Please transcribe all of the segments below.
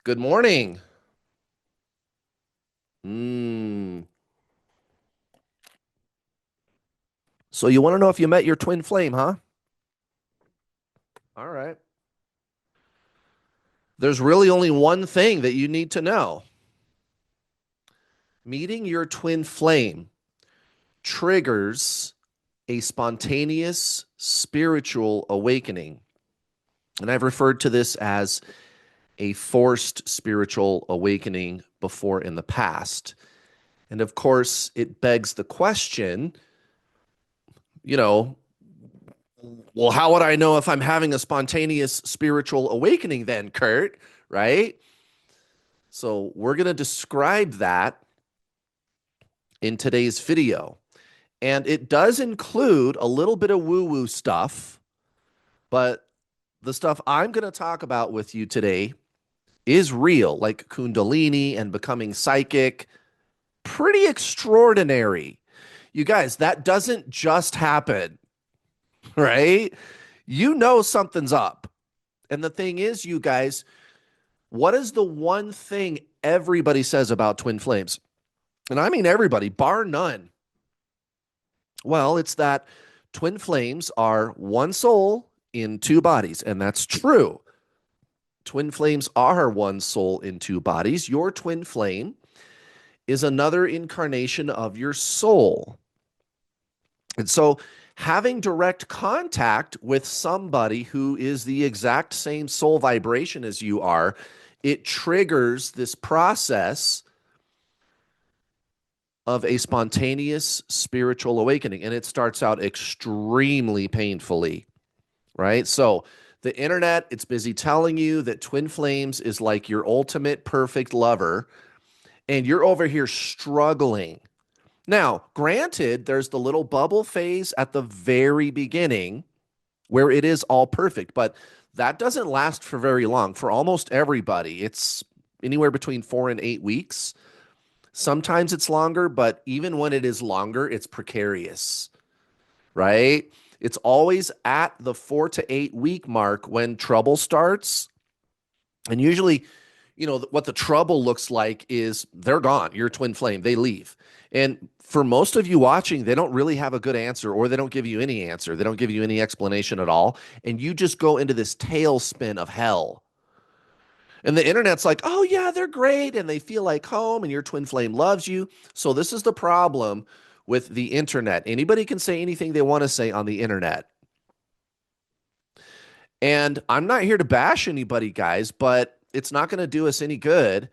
Good morning. Mm. So you want to know if you met your twin flame, huh? All right. There's really only one thing that you need to know. Meeting your twin flame triggers a spontaneous spiritual awakening. And I've referred to this as a forced spiritual awakening before in the past. And of course, it begs the question, you know, well, how would I know if I'm having a spontaneous spiritual awakening then, Kurt? Right? So, we're going to describe that in today's video. And it does include a little bit of woo woo stuff, but the stuff I'm going to talk about with you today is real, like Kundalini and becoming psychic. Pretty extraordinary. You guys, that doesn't just happen, right? You know something's up. And the thing is, you guys, what is the one thing everybody says about twin flames? And I mean everybody, bar none. Well, it's that twin flames are one soul in two bodies, and that's true. Twin flames are one soul in two bodies. Your twin flame is another incarnation of your soul. And so, having direct contact with somebody who is the exact same soul vibration as you are, it triggers this process of a spontaneous spiritual awakening. And it starts out extremely painfully, right? So the internet, it's busy telling you that twin flames is like your ultimate perfect lover, and you're over here struggling. Now, granted, there's the little bubble phase at the very beginning where it is all perfect, but that doesn't last for very long. For almost everybody, it's anywhere between 4 and 8 weeks. Sometimes it's longer, but even when it is longer, it's precarious, right? It's always at the 4 to 8 week mark when trouble starts. And usually, what the trouble looks like is they're gone. Your twin flame, they leave. And for most of you watching, they don't really have a good answer, or they don't give you any answer. They don't give you any explanation at all. And you just go into this tailspin of hell. And the internet's like, oh, yeah, they're great. And they feel like home, and your twin flame loves you. So, this is the problem with the internet. Anybody can say anything they want to say on the internet. And I'm not here to bash anybody, guys, but it's not going to do us any good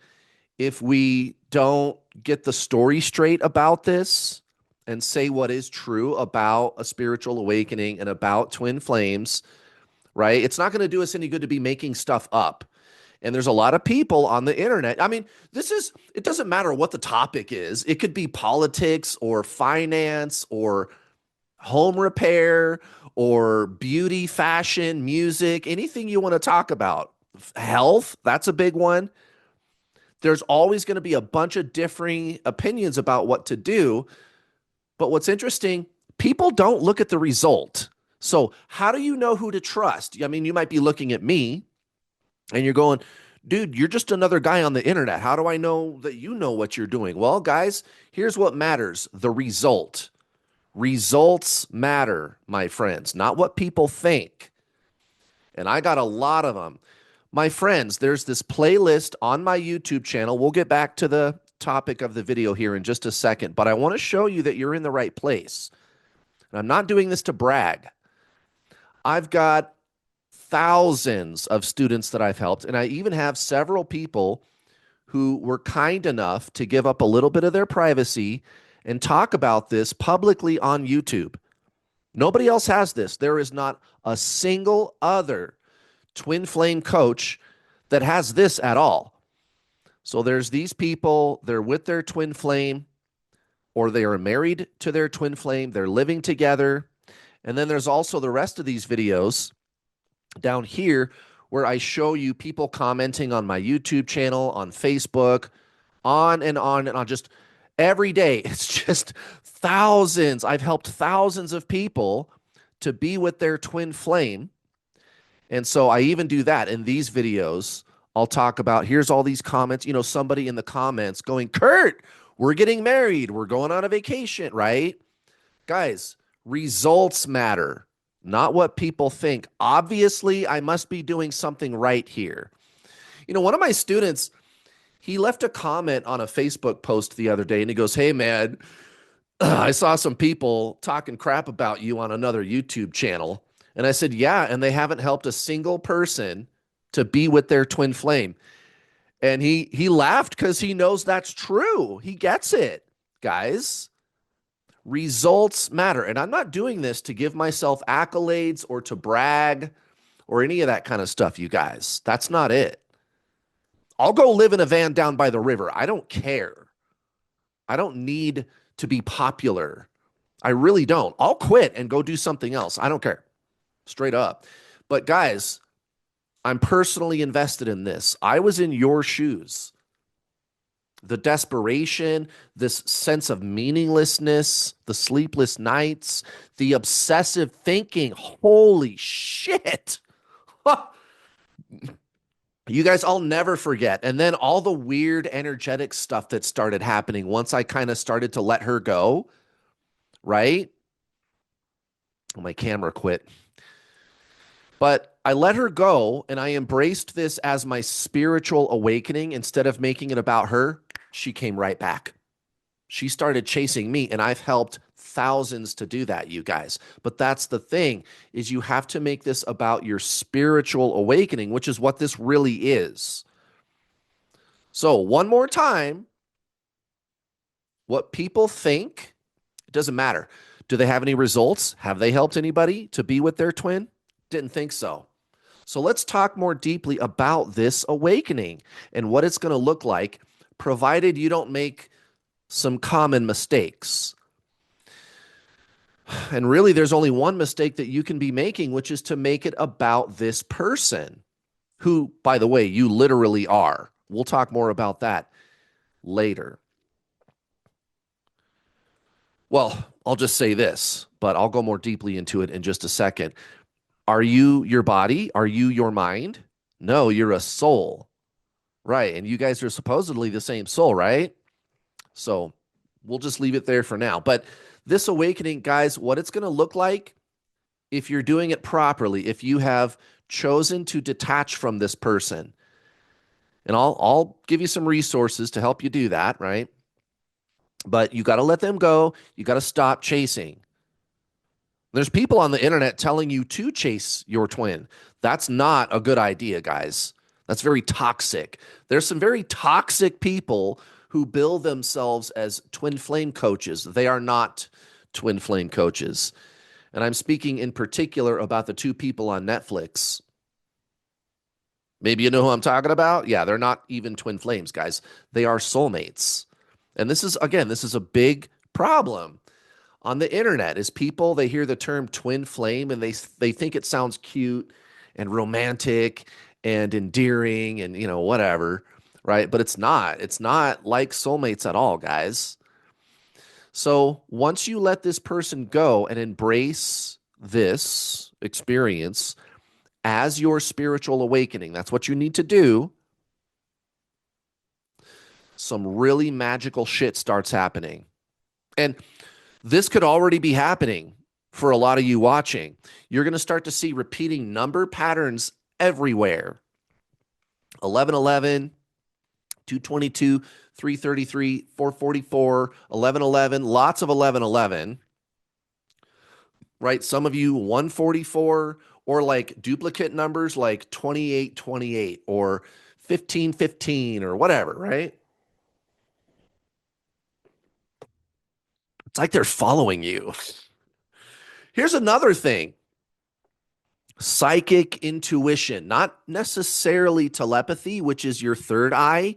if we don't get the story straight about this and say what is true about a spiritual awakening and about twin flames, right? It's not going to do us any good to be making stuff up. And there's a lot of people on the internet. I mean, it doesn't matter what the topic is. It could be politics or finance or home repair or beauty, fashion, music, anything you want to talk about. Health, that's a big one. There's always going to be a bunch of differing opinions about what to do. But what's interesting, people don't look at the result. So, how do you know who to trust? I mean, you might be looking at me and you're going, dude, you're just another guy on the internet. How do I know that you know what you're doing? Well, guys, here's what matters: the result. Results matter, my friends, not what people think. And I got a lot of them. My friends, there's this playlist on my YouTube channel. We'll get back to the topic of the video here in just a second, but I want to show you that you're in the right place. And I'm not doing this to brag. I've got thousands of students that I've helped, and I even have several people who were kind enough to give up a little bit of their privacy and talk about this publicly on YouTube. Nobody else has this. There is not a single other twin flame coach that has this at all. So there's these people, they're with their twin flame, or they are married to their twin flame, they're living together. And then there's also the rest of these videos down here where I show you people commenting on my YouTube channel, on Facebook, on and on and on, just every day. It's just thousands. I've helped thousands of people to be with their twin flame. And so I even do that in these videos I'll talk about here's all these comments, somebody in the comments going, Kurt, we're getting married, we're going on a vacation, right? Guys, results matter, not what people think. Obviously, I must be doing something right here. One of my students, he left a comment on a Facebook post the other day and he goes, Hey, man, I saw some people talking crap about you on another YouTube channel. And I said, Yeah, and they haven't helped a single person to be with their twin flame. And he laughed because he knows that's true. He gets it, guys. Results matter. And I'm not doing this to give myself accolades or to brag or any of that kind of stuff, you guys. That's not it. I'll go live in a van down by the river. I don't care. I don't need to be popular. I really don't. I'll quit and go do something else. I don't care. Straight up. But guys, I'm personally invested in this. I was in your shoes. The desperation, this sense of meaninglessness, the sleepless nights, the obsessive thinking. Holy shit. You guys, I'll never forget. And then all the weird energetic stuff that started happening once I kind of started to let her go, right? Oh, my camera quit. But I let her go and I embraced this as my spiritual awakening. Instead of making it about her, she came right back. She started chasing me, and I've helped thousands to do that, you guys. But that's the thing, is you have to make this about your spiritual awakening, which is what this really is. So one more time, what people think, it doesn't matter. Do they have any results? Have they helped anybody to be with their twin? Didn't think so. So let's talk more deeply about this awakening and what it's going to look like, provided you don't make some common mistakes. And really, there's only one mistake that you can be making, which is to make it about this person, who, by the way, you literally are. We'll talk more about that later. Well, I'll just say this, but I'll go more deeply into it in just a second. Are you your body? Are you your mind? No, you're a soul. Right. And you guys are supposedly the same soul, right? So we'll just leave it there for now. But this awakening, guys, what it's going to look like, if you're doing it properly, if you have chosen to detach from this person, and I'll give you some resources to help you do that, right? But you got to let them go. You got to stop chasing. There's people on the internet telling you to chase your twin. That's not a good idea, guys. That's very toxic. There's some very toxic people who bill themselves as twin flame coaches. They are not twin flame coaches. And I'm speaking in particular about the two people on Netflix. Maybe you know who I'm talking about? Yeah, they're not even twin flames, guys. They are soulmates. And this is, again, this is a big problem on the internet. Is people, they hear the term twin flame and they think it sounds cute and romantic and endearing and whatever, right? But it's not. It's not like soulmates at all, guys. So once you let this person go and embrace this experience as your spiritual awakening, that's what you need to do. Some really magical shit starts happening. And this could already be happening for a lot of you watching. You're going to start to see repeating number patterns everywhere. 1111, 222, 333, 444, 1111, lots of 1111. Right? Some of you 144, or like duplicate numbers like 2828 or 1515 or whatever, right? It's like they're following you. Here's another thing. Psychic intuition, not necessarily telepathy, which is your third eye,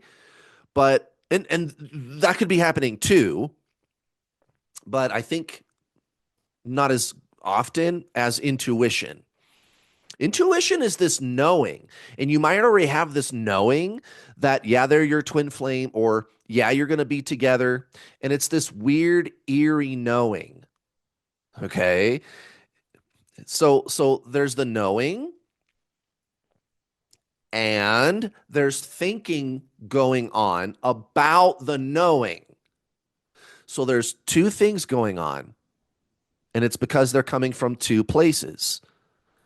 but and that could be happening too, but I think not as often as intuition. Intuition is this knowing, and you might already have this knowing that, yeah, they're your twin flame, or yeah, you're going to be together. And it's this weird, eerie knowing. Okay. So there's the knowing. and there's thinking going on about the knowing. So there's two things going on, and it's because they're coming from two places.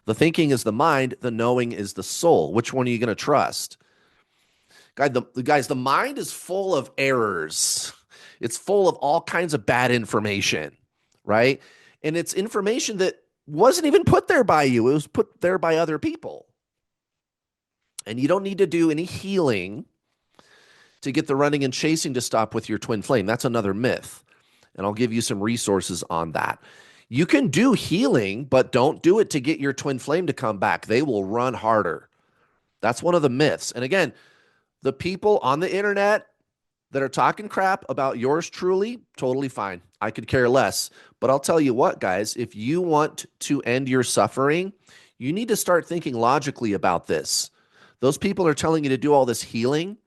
The thinking is the mind, the knowing is the soul. Which one are you going to trust? Guys, the mind is full of errors. It's full of all kinds of bad information, right? And it's information that wasn't even put there by you, it was put there by other people. And you don't need to do any healing to get the running and chasing to stop with your twin flame. That's another myth. And I'll give you some resources on that. You can do healing, but don't do it to get your twin flame to come back. They will run harder. That's one of the myths. And again, the people on the internet that are talking crap about yours truly, totally fine. I could care less. But I'll tell you what, guys, if you want to end your suffering, you need to start thinking logically about this. Those people are telling you to do all this healing.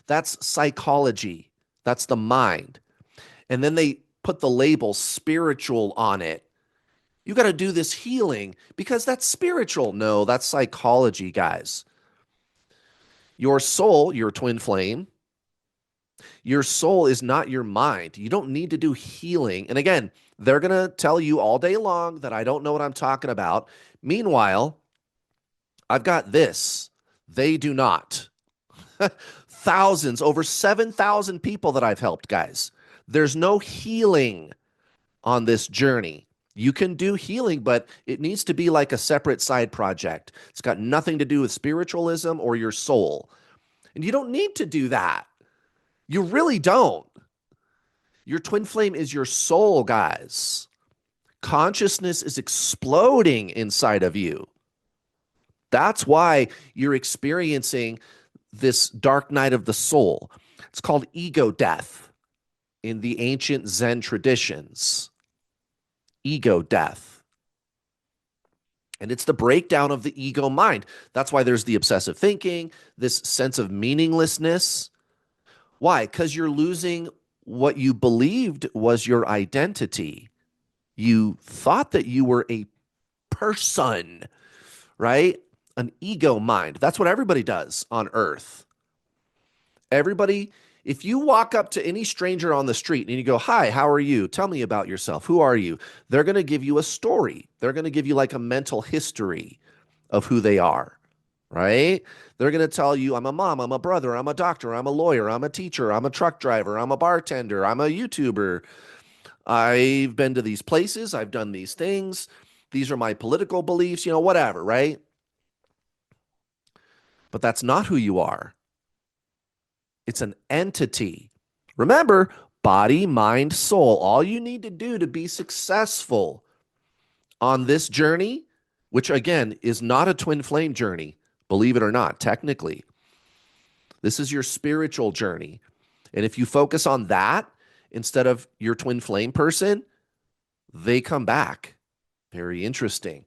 That's psychology. That's the mind. And then they put the label spiritual on it. You got to do this healing because that's spiritual. No, that's psychology, guys. Your soul, your twin flame, your soul is not your mind. You don't need to do healing. And again, they're going to tell you all day long that I don't know what I'm talking about. Meanwhile, I've got this. They do not. Thousands, over 7,000 people that I've helped, guys. There's no healing on this journey. You can do healing, but it needs to be like a separate side project. It's got nothing to do with spiritualism or your soul. And you don't need to do that. You really don't. Your twin flame is your soul, guys. Consciousness is exploding inside of you. That's why you're experiencing this dark night of the soul. It's called ego death in the ancient Zen traditions. Ego death. And it's the breakdown of the ego mind. That's why there's the obsessive thinking, this sense of meaninglessness. Why? Because you're losing what you believed was your identity. You thought that you were a person, right? An ego mind. That's what everybody does on earth. Everybody, if you walk up to any stranger on the street and you go, "Hi, how are you? Tell me about yourself. Who are you?" They're going to give you a story. They're going to give you like a mental history of who they are, right? They're going to tell you, "I'm a mom, I'm a brother, I'm a doctor, I'm a lawyer, I'm a teacher, I'm a truck driver, I'm a bartender, I'm a YouTuber. I've been to these places, I've done these things. These are my political beliefs, whatever," right? But that's not who you are. It's an entity. Remember, body, mind, soul. All you need to do to be successful on this journey, which again is not a twin flame journey, believe it or not, technically. This is your spiritual journey. And if you focus on that instead of your twin flame person, they come back. Very interesting.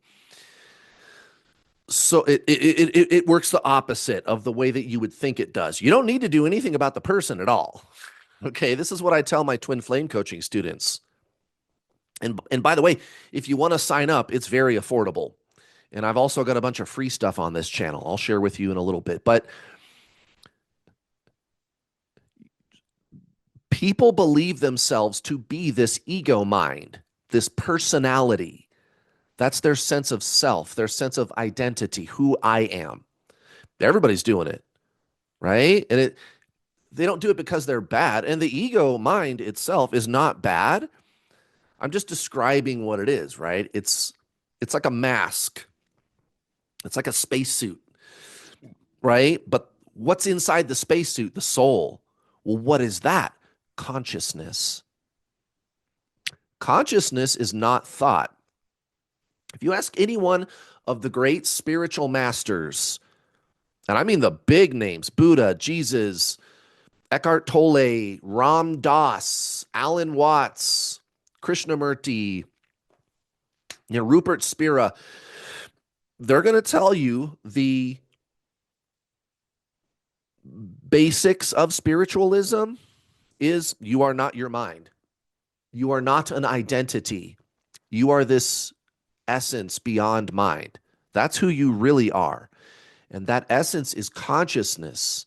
So it works the opposite of the way that you would think it does. You don't need to do anything about the person at all. Okay, this is what I tell my twin flame coaching students. And by the way, if you want to sign up, it's very affordable. And I've also got a bunch of free stuff on this channel. I'll share with you in a little bit. But people believe themselves to be this ego mind, this personality. That's their sense of self, their sense of identity, who I am. Everybody's doing it, right? And they don't do it because they're bad. And the ego mind itself is not bad. I'm just describing what it is, right? It's like a mask. It's like a spacesuit, right? But what's inside the spacesuit? The soul. Well, what is that? Consciousness. Consciousness is not thought. If you ask anyone of the great spiritual masters, and I mean the big names, Buddha, Jesus, Eckhart Tolle, Ram Dass, Alan Watts, Krishnamurti, Rupert Spira, they're going to tell you the basics of spiritualism is you are not your mind. You are not an identity. You are this essence beyond mind. That's who you really are. And that essence is consciousness.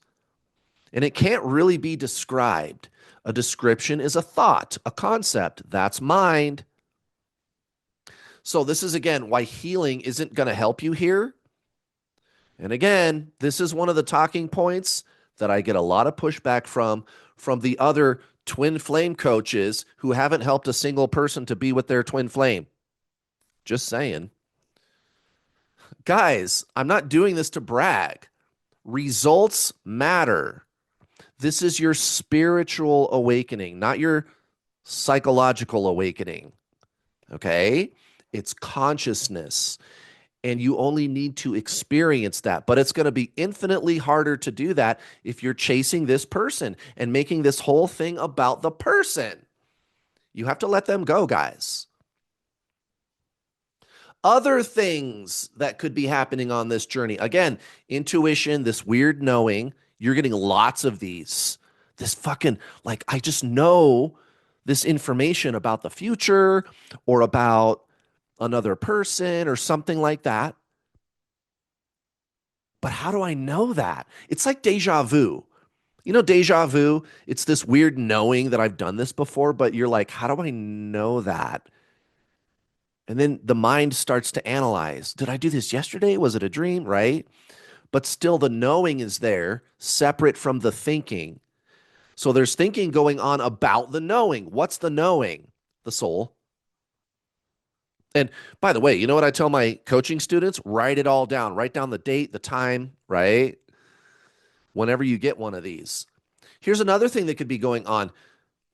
And it can't really be described. A description is a thought, a concept. That's mind. So, this is again why healing isn't going to help you here. And again, this is one of the talking points that I get a lot of pushback from the other twin flame coaches who haven't helped a single person to be with their twin flame. Just saying. Guys, I'm not doing this to brag. Results matter. This is your spiritual awakening, not your psychological awakening. Okay? It's consciousness. And you only need to experience that. But it's going to be infinitely harder to do that if you're chasing this person and making this whole thing about the person. You have to let them go, guys. Other things that could be happening on this journey. Again, intuition, this weird knowing. You're getting lots of these. This fucking, like, I just know this information about the future or about another person or something like that. But how do I know that? It's like deja vu. You know, deja vu, it's this weird knowing that I've done this before, but you're like, how do I know that? And then the mind starts to analyze. Did I do this yesterday? Was it a dream? Right? But still, the knowing is there, separate from the thinking. So there's thinking going on about the knowing. What's the knowing? The soul. And by the way, you know what I tell my coaching students? Write it all down. Write down the date, the time, right? Whenever you get one of these. Here's another thing that could be going on: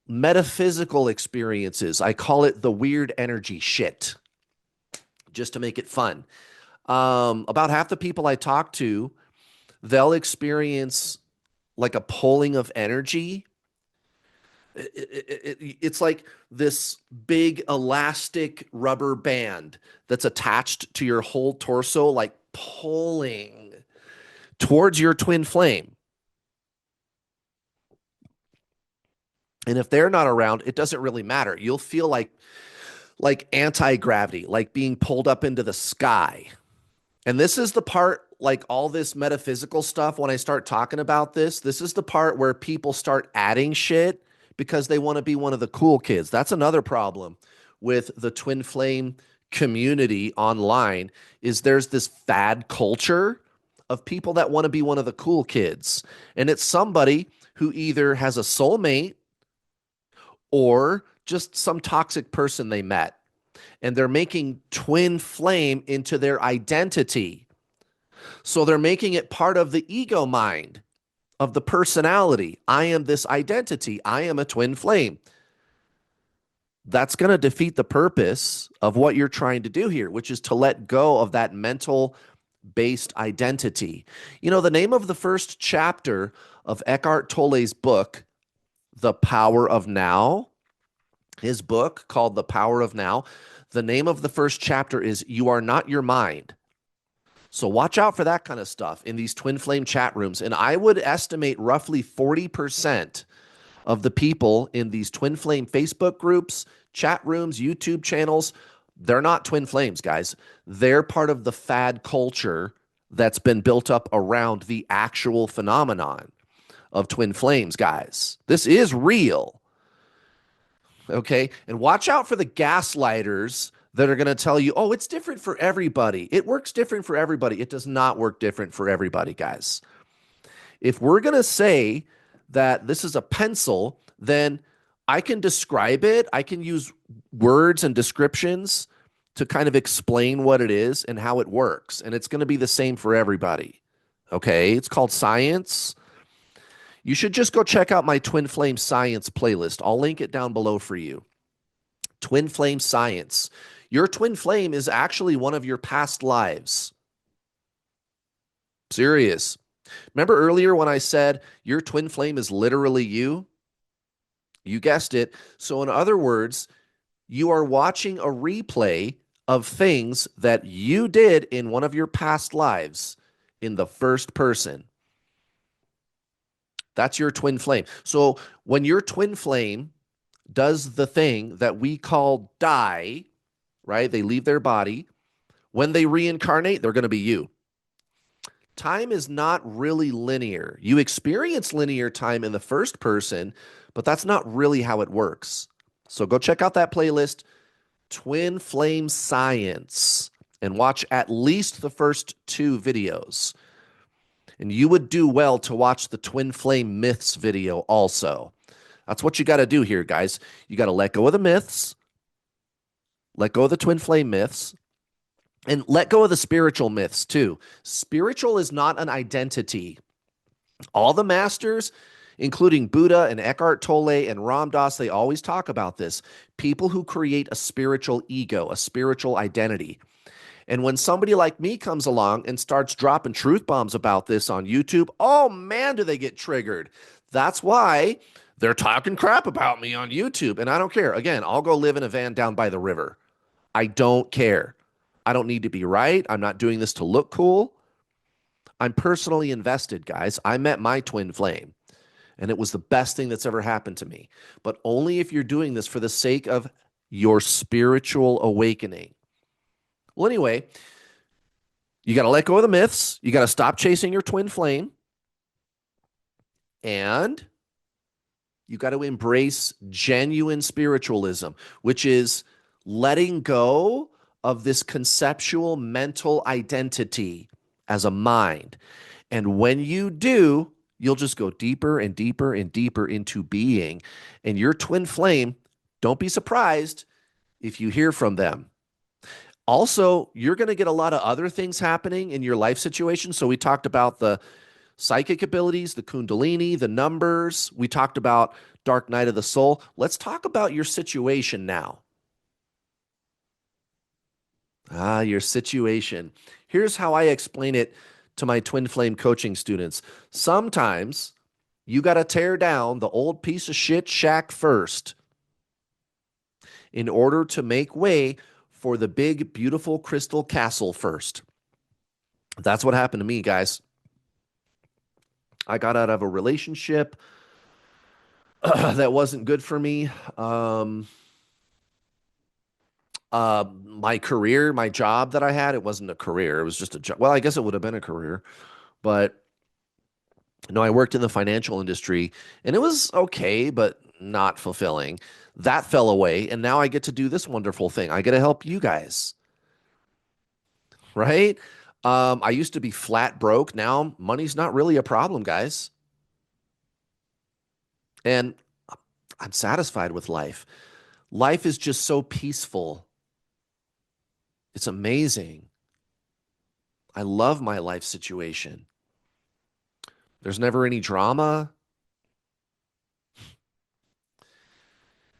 metaphysical experiences. I call it the weird energy shit, just to make it fun. About half the people I talk to, they'll experience like a pulling of energy. It's like this big elastic rubber band that's attached to your whole torso, like pulling towards your twin flame. And if they're not around, it doesn't really matter. You'll feel like anti-gravity, like being pulled up into the sky. And this is the part, like all this metaphysical stuff, when I start talking about this is the part where people start adding shit because they want to be one of the cool kids. That's another problem with the twin flame community online, is there's this fad culture of people that want to be one of the cool kids. And it's somebody who either has a soulmate or just some toxic person they met. And they're making twin flame into their identity. So they're making it part of the ego mind of the personality. I am this identity. I am a twin flame. That's going to defeat the purpose of what you're trying to do here, which is to let go of that mental based identity. You know, the name of the first chapter of Eckhart Tolle's book, The Power of Now, his book called The Power of Now, the name of the first chapter is You Are Not Your Mind. So watch out for that kind of stuff in these twin flame chat rooms. And I would estimate roughly 40% of the people in these twin flame Facebook groups, chat rooms, YouTube channels, they're not twin flames, guys. They're part of the fad culture that's been built up around the actual phenomenon of twin flames, guys. This is real. Okay. And watch out for the gaslighters that are going to tell you, oh, it's different for everybody. It works different for everybody. It does not work different for everybody, guys. If we're going to say that this is a pencil, then I can describe it. I can use words and descriptions to kind of explain what it is and how it works. And it's going to be the same for everybody. Okay. It's called science. You should just go check out my Twin Flame Science playlist. I'll link it down below for you. Twin Flame Science. Your twin flame is actually one of your past lives. Serious. Remember earlier when I said your twin flame is literally you? You guessed it. So in other words, you are watching a replay of things that you did in one of your past lives in the first person. That's your twin flame. So when your twin flame does the thing that we call die, right? They leave their body. When they reincarnate, they're going to be you. Time is not really linear. You experience linear time in the first person, but that's not really how it works. So go check out that playlist, Twin Flame Science, and watch at least the first two videos. And you would do well to watch the Twin Flame Myths video also. That's what you got to do here, guys. You got to let go of the myths, let go of the Twin Flame myths, and let go of the spiritual myths too. Spiritual is not an identity. All the masters, including Buddha and Eckhart Tolle and Ram Dass, they always talk about this. People who create a spiritual ego, a spiritual identity. And when somebody like me comes along and starts dropping truth bombs about this on YouTube, oh man, do they get triggered. That's why they're talking crap about me on YouTube. And I don't care. Again, I'll go live in a van down by the river. I don't care. I don't need to be right. I'm not doing this to look cool. I'm personally invested, guys. I met my twin flame, and it was the best thing that's ever happened to me. But only if you're doing this for the sake of your spiritual awakening. Well, anyway, you got to let go of the myths. You got to stop chasing your twin flame. And you got to embrace genuine spiritualism, which is letting go of this conceptual mental identity as a mind. And when you do, you'll just go deeper and deeper and deeper into being. And your twin flame, don't be surprised if you hear from them. Also, you're going to get a lot of other things happening in your life situation. So we talked about the psychic abilities, the kundalini, the numbers. We talked about dark night of the soul. Let's talk about your situation now. Your situation. Here's how I explain it to my twin flame coaching students. Sometimes you got to tear down the old piece of shit shack first in order to make way for the big, beautiful crystal castle first. That's what happened to me, guys. I got out of a relationship that wasn't good for me. My career, my job that I had, it wasn't a career. It was just a job. Well, I guess it would have been a career, but no, I worked in the financial industry and it was okay, but not fulfilling. That fell away. And now I get to do this wonderful thing. I get to help you guys, right? I used to be flat broke. Now money's not really a problem, guys. And I'm satisfied with life. Life is just so peaceful. It's amazing. I love my life situation. There's never any drama.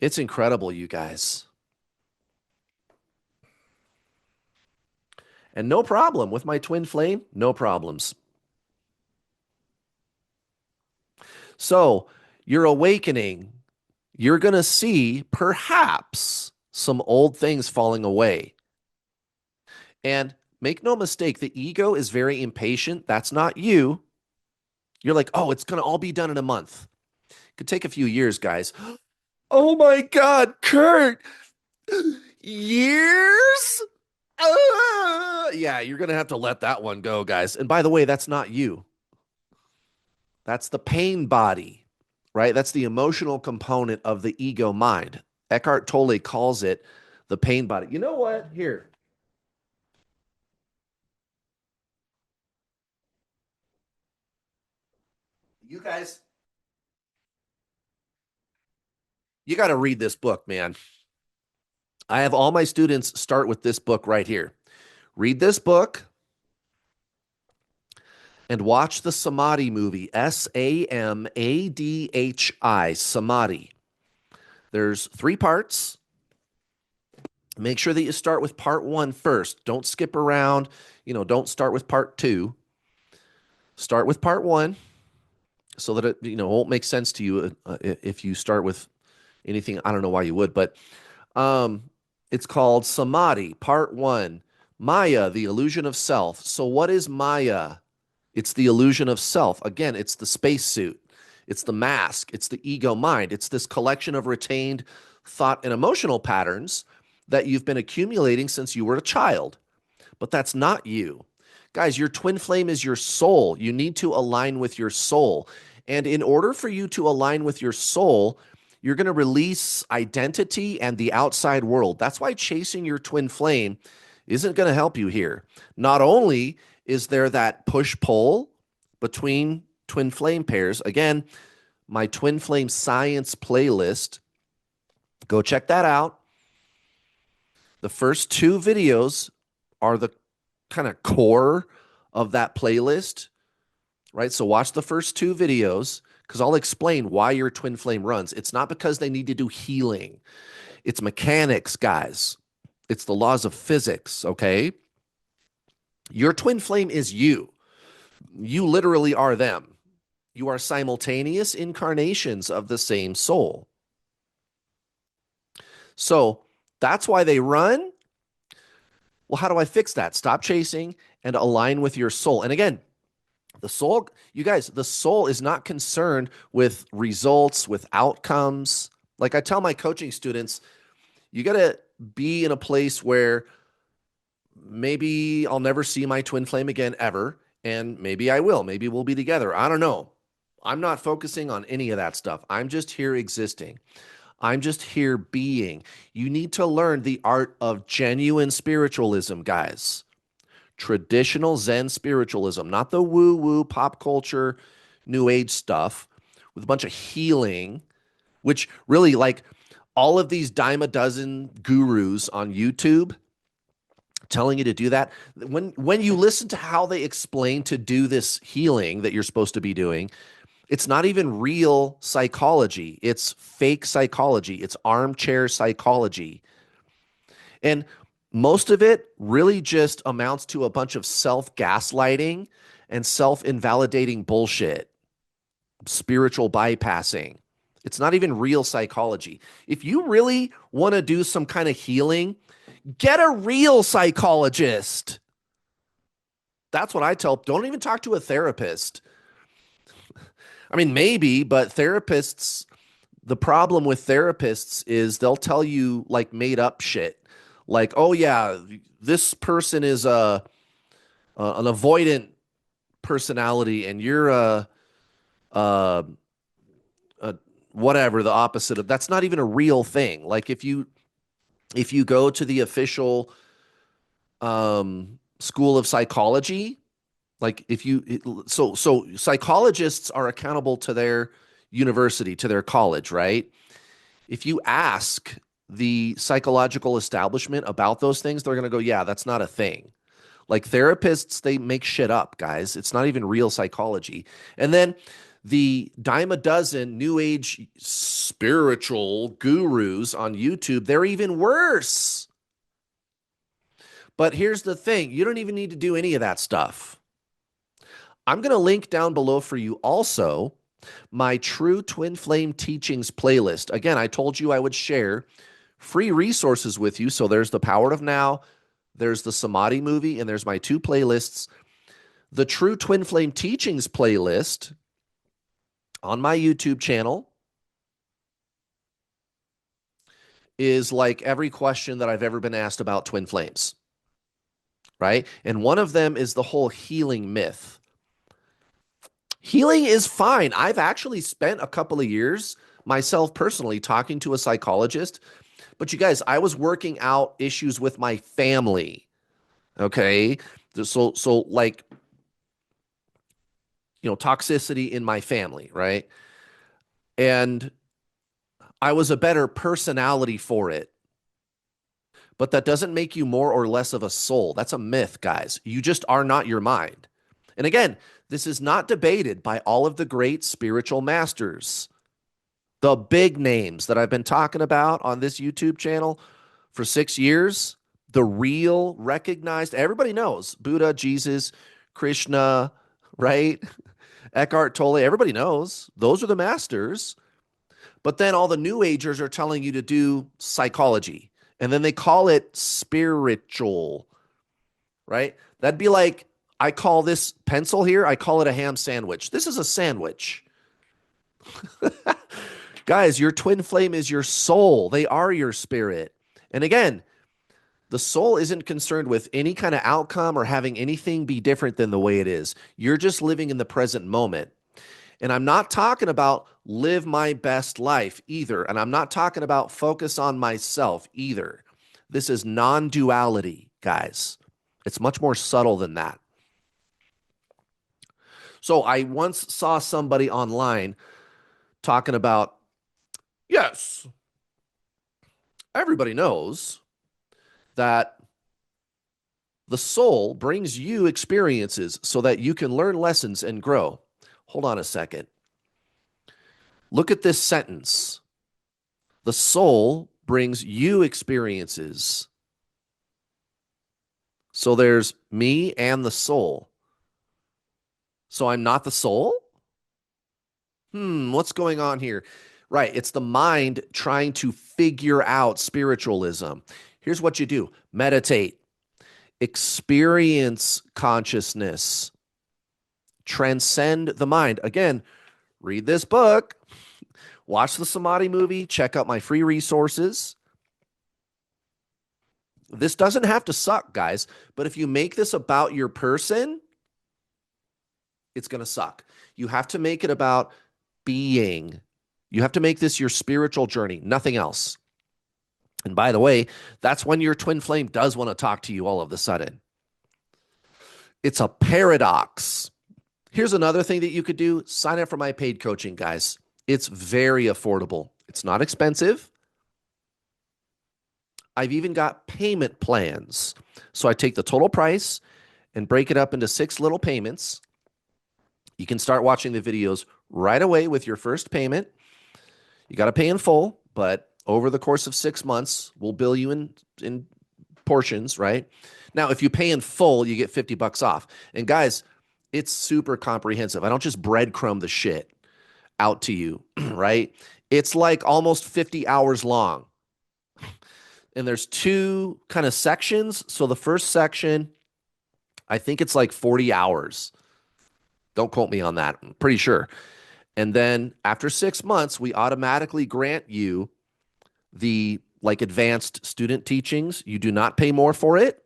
It's incredible, you guys. And no problem with my twin flame, no problems. So, you're awakening. You're going to see perhaps some old things falling away. And make no mistake, the ego is very impatient. That's not you. You're like, oh, it's going to all be done in a month. It could take a few years, guys. Oh my God, Kurt, years? Yeah, you're going to have to let that one go, guys. And by the way, that's not you. That's the pain body, right? That's the emotional component of the ego mind. Eckhart Tolle calls it the pain body. You know what? Here, you guys, you got to read this book, man. I have all my students start with this book right here. Read this book and watch the Samadhi movie, Samadhi, Samadhi. There's 3 parts. Make sure that you start with part 1 first. Don't skip around. Don't start with part 2. Start with part 1 so that it won't make sense to you if you start with anything. I don't know why you would, but it's called Samadhi, part 1. Maya, the illusion of self. So what is Maya? It's the illusion of self. Again, it's the spacesuit. It's the mask. It's the ego mind. It's this collection of retained thought and emotional patterns that you've been accumulating since you were a child. But that's not you. Guys, your twin flame is your soul. You need to align with your soul. And in order for you to align with your soul, you're going to release identity and the outside world. That's why chasing your twin flame isn't going to help you here. Not only is there that push pull between twin flame pairs, again, my twin flame science playlist, go check that out. The first two videos are the kind of core of that playlist, right? So watch the first two videos because I'll explain why your twin flame runs. It's not because they need to do healing, it's mechanics, guys. It's the laws of physics, okay? Your twin flame is you. You literally are them. You are simultaneous incarnations of the same soul. So that's why they run. Well, how do I fix that? Stop chasing and align with your soul. And again, the soul, you guys, the soul is not concerned with results, with outcomes. Like I tell my coaching students, you got to be in a place where maybe I'll never see my twin flame again ever. And maybe I will. Maybe we'll be together. I don't know. I'm not focusing on any of that stuff. I'm just here existing. I'm just here being. You need to learn the art of genuine spiritualism, guys. Traditional Zen spiritualism, not the woo woo pop culture, new age stuff with a bunch of healing, which really like all of these dime a dozen gurus on YouTube telling you to do that. When you listen to how they explain to do this healing that you're supposed to be doing, it's not even real psychology. It's fake psychology. It's armchair psychology. And most of it really just amounts to a bunch of self-gaslighting and self-invalidating bullshit, spiritual bypassing. It's not even real psychology. If you really want to do some kind of healing, get a real psychologist. That's what I tell. Don't even talk to a therapist. I mean, maybe, but therapists, the problem with therapists is they'll tell you like made up shit. Like, oh yeah, this person is an avoidant personality and you're a, a whatever the opposite of that's not even a real thing. Like if you go to the official school of psychology, like if you so psychologists are accountable to their university, to their college, right? If you ask the psychological establishment about those things, they're going to go, yeah, that's not a thing. Like therapists, they make shit up, guys. It's not even real psychology. And then the dime a dozen new age spiritual gurus on YouTube, they're even worse. But here's the thing, you don't even need to do any of that stuff. I'm going to link down below for you also my True Twin Flame Teachings playlist. Again, I told you I would share free resources with you. So there's the Power of Now, there's the Samadhi movie, and there's my two playlists. The True Twin Flame Teachings playlist on my YouTube channel is like every question that I've ever been asked about twin flames, right? And one of them is the whole healing myth. Healing is fine. I've actually spent a couple of years myself personally talking to a psychologist. But you guys, I was working out issues with my family. Okay. So like, toxicity in my family, right? And I was a better personality for it. But that doesn't make you more or less of a soul. That's a myth, guys. You just are not your mind. And again, this is not debated by all of the great spiritual masters. The big names that I've been talking about on this YouTube channel for 6 years, the real recognized, everybody knows Buddha, Jesus, Krishna, right? Eckhart Tolle, everybody knows. Those are the masters. But then all the new agers are telling you to do psychology. And then they call it spiritual, right? That'd be like, I call this pencil here, I call it a ham sandwich. This is a sandwich. Guys, your twin flame is your soul. They are your spirit. And again, The soul isn't concerned with any kind of outcome or having anything be different than the way it is. You're just living in the present moment. And I'm not talking about live my best life either. And I'm not talking about focus on myself either. This is non duality, guys. It's much more subtle than that. So I once saw somebody online talking about, yes, everybody knows that the soul brings you experiences so that you can learn lessons and grow. Hold on a second. Look at this sentence. The soul brings you experiences. So there's me and the soul. So I'm not the soul? What's going on here? Right. It's the mind trying to figure out spiritualism. Here's what you do: meditate, experience consciousness, transcend the mind. Again, read this book, watch the Samadhi movie, check out my free resources. This doesn't have to suck, guys, but if you make this about your person, it's going to suck. You have to make it about being. You have to make this your spiritual journey, nothing else. And by the way, that's when your twin flame does want to talk to you all of a sudden. It's a paradox. Here's another thing that you could do: sign up for my paid coaching, guys. It's very affordable. It's not expensive. I've even got payment plans. So I take the total price and break it up into 6 little payments. You can start watching the videos right away with your first payment. You got to pay in full, but over the course of 6 months, we'll bill you in portions, right? Now, if you pay in full, you get $50 off. And guys, it's super comprehensive. I don't just breadcrumb the shit out to you, right? It's like almost 50 hours long. And there's 2 kind of sections. So the first section, I think it's like 40 hours. Don't quote me on that. I'm pretty sure. And then after 6 months, we automatically grant you the like advanced student teachings. You do not pay more for it.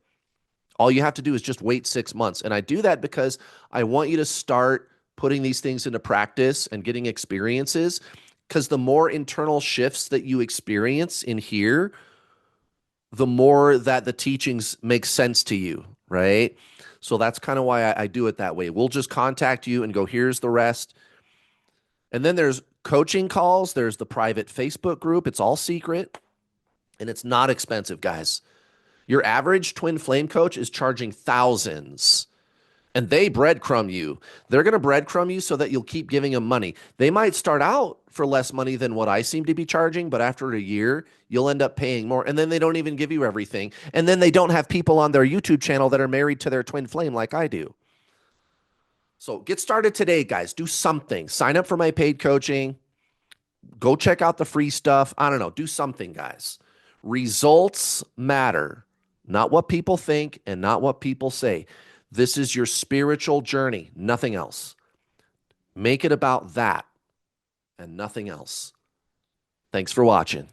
All you have to do is just wait 6 months. And I do that because I want you to start putting these things into practice and getting experiences. Because the more internal shifts that you experience in here, the more that the teachings make sense to you, right? So that's kind of why I do it that way. We'll just contact you and go, here's the rest. And then there's coaching calls. There's the private Facebook group. It's all secret and it's not expensive, guys. Your average twin flame coach is charging thousands and they breadcrumb you. They're going to breadcrumb you so that you'll keep giving them money. They might start out for less money than what I seem to be charging, but after a year, you'll end up paying more. And then they don't even give you everything. And then they don't have people on their YouTube channel that are married to their twin flame like I do. So get started today, guys. Do something. Sign up for my paid coaching. Go check out the free stuff. I don't know. Do something, guys. Results matter, not what people think and not what people say. This is your spiritual journey, nothing else. Make it about that and nothing else. Thanks for watching.